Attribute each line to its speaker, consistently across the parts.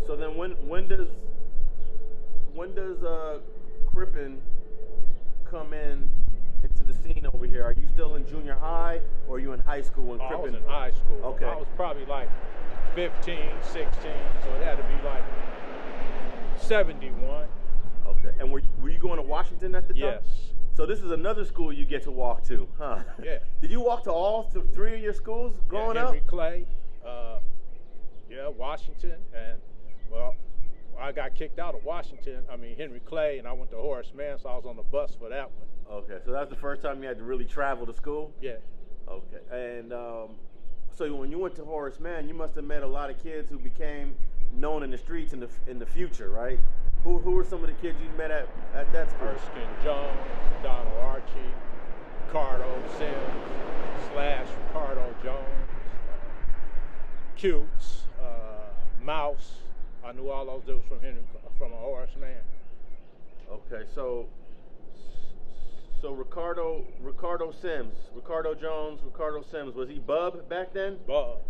Speaker 1: So then when does Crippin come into the scene over here? Are you still in junior high, or are you in high school when Crippin?
Speaker 2: I was in high school.
Speaker 1: Okay.
Speaker 2: I was probably like 15, 16, so it had to be like 71.
Speaker 1: Okay. And were you going to Washington at the time?
Speaker 2: Yes.
Speaker 1: So this is another school you get to walk to, huh?
Speaker 2: Yeah.
Speaker 1: Did you walk to all three of your schools growing up?
Speaker 2: Henry Clay, Washington, and well, I got kicked out of Washington. I mean Henry Clay, and I went to Horace Mann, so I was on the bus for that one.
Speaker 1: Okay, so that's the first time you had to really travel to school?
Speaker 2: Yeah.
Speaker 1: Okay, and so when you went to Horace Mann, you must have met a lot of kids who became known in the streets in the future, right? Who were some of the kids you met at that school?
Speaker 2: Erskine Jones, Donald Archie, Ricardo Sims, / Ricardo Jones, Cutes, Mouse. I knew all those dudes from a Horace Mann.
Speaker 1: Okay, so Ricardo Sims, Ricardo Jones, Ricardo Sims, was he Bub back then?
Speaker 2: Bub.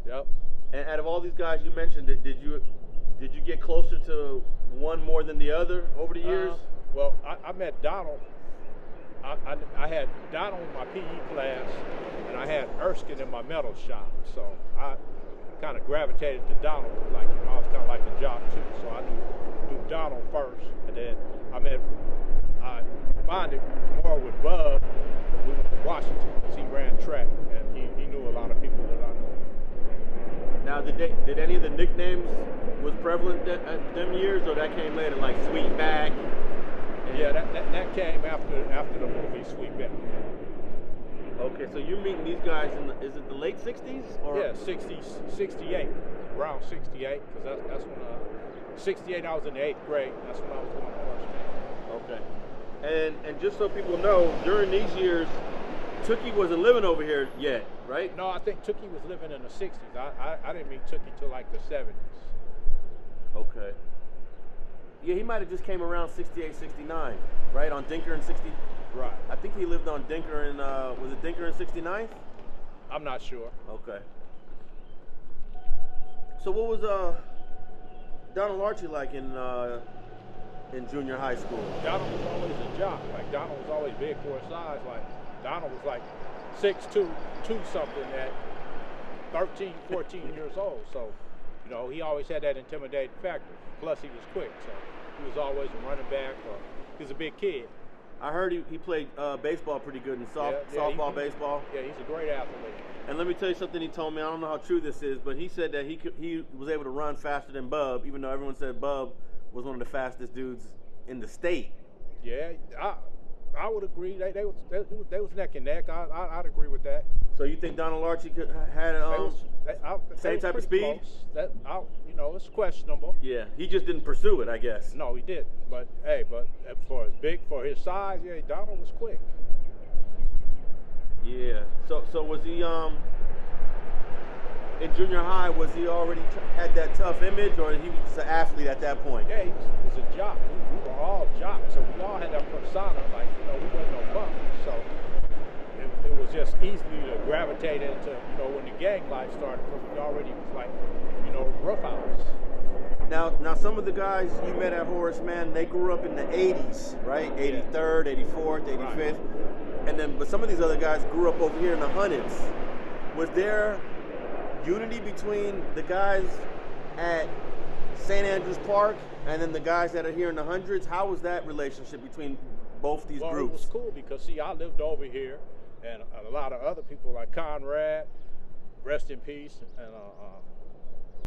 Speaker 2: Yep.
Speaker 1: And out of all these guys you mentioned, did you get closer to one more than the other over the years?
Speaker 2: Well, I met Donald. I had Donald in my PE class, and I had Erskine in my metal shop. So I kind of gravitated to Donald because, like, I was kind of like a jock too. So I knew Donald first, and then I bonded more with Bub when we went to Washington because he ran track, and he knew a lot of people that I knew.
Speaker 1: Now, did any of the nicknames was prevalent at them years, or that came later, like Sweetback?
Speaker 2: Yeah, that came after the movie Sweetback.
Speaker 1: Okay, so you're meeting these guys is it the late 60s? Or?
Speaker 2: Yeah, 68, around 68, because that's when, 68 I was in the 8th grade, that's when I was going to Archie.
Speaker 1: Okay, and just so people know, during these years, Tookie wasn't living over here yet, right?
Speaker 2: No, I think Tookie was living in the 60s. I didn't meet Tookie till like the 70s.
Speaker 1: Okay. Yeah, he might have just came around 68, 69, right? On Denker in 60.
Speaker 2: Right.
Speaker 1: I think he lived on Denker in, was it Denker in 69th?
Speaker 2: I'm not sure.
Speaker 1: Okay. So what was Donald Archie like in junior high school?
Speaker 2: Donald was always a jock. Like, Donald was always big for his size. Like, Donald was like 6'2", 2-something at 13, 14 years old. So, you know, he always had that intimidating factor. Plus, he was quick. So, he was always a running back, or he was a big kid.
Speaker 1: I heard he played baseball pretty good in softball, baseball.
Speaker 2: Yeah, he's a great athlete.
Speaker 1: And let me tell you something he told me. I don't know how true this is, but he said that he was able to run faster than Bub, even though everyone said Bub was one of the fastest dudes in the state.
Speaker 2: Yeah, I would agree. They was neck and neck. I'd agree with that.
Speaker 1: So you think Donald Archie had same type of speed?
Speaker 2: It's questionable.
Speaker 1: Yeah, he just didn't pursue it, I guess.
Speaker 2: No, he didn't. But hey, for his size, yeah, Donald was quick.
Speaker 1: Yeah. So was he in junior high? Was he already had that tough image, or he was just an athlete at that point?
Speaker 2: Yeah, he was a jock. We were all jocks, so we all had that persona. Like, we wasn't no bums. So it was just easily to gravitate into, when the gang life started, because we already was like, roughhouse.
Speaker 1: Now some of the guys you met at Horace Mann, they grew up in the 80s, right? 83rd, 84th, 85th. Right. But some of these other guys grew up over here in the hundreds. Was there unity between the guys at St. Andrews Park and then the guys that are here in the hundreds? How was that relationship between both these groups?
Speaker 2: It was cool because, see, I lived over here, and a lot of other people like Conrad, rest in peace, and